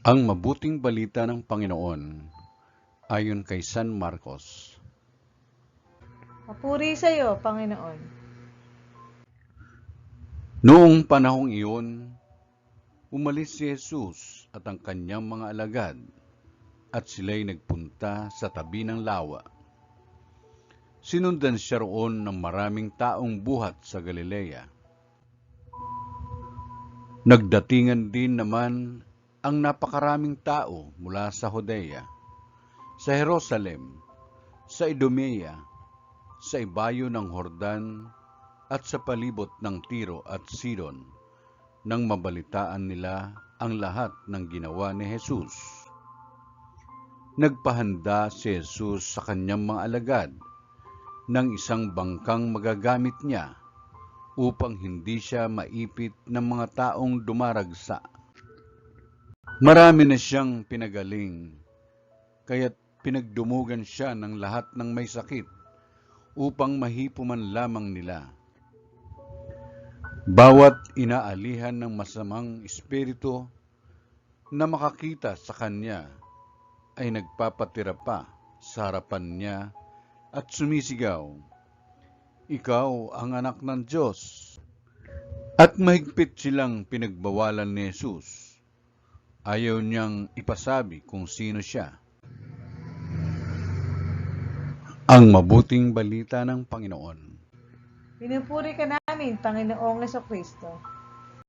Ang mabuting balita ng Panginoon ayon kay San Marcos. Papuri sa iyo, Panginoon. Noong panahong iyon, umalis si Jesus at ang kanyang mga alagad at sila'y nagpunta sa tabi ng lawa. Sinundan siya roon ng maraming taong buhat sa Galilea. Nagdatingan din naman ang napakaraming tao mula sa Judea, sa Jerusalem, sa Idumea, sa ibayo ng Jordan at sa palibot ng Tiro at Sidon, nang mabalitaan nila ang lahat ng ginawa ni Jesus. Nagpahanda si Jesus sa kanyang mga alagad ng isang bangkang magagamit niya upang hindi siya maipit ng mga taong dumaragsa. Marami na siyang pinagaling, kaya't pinagdumugan siya ng lahat ng may sakit upang mahipuman lamang nila. Bawat inaalihan ng masamang espiritu na makakita sa kanya ay nagpapatira pa sa harapan niya at sumisigaw, "Ikaw ang anak ng Diyos." At mahigpit silang pinagbawalan ni Jesus. Ayaw niyang ipasabi kung sino siya. Ang mabuting balita ng Panginoon. Pinupuri ka namin, Panginoong Jesucristo.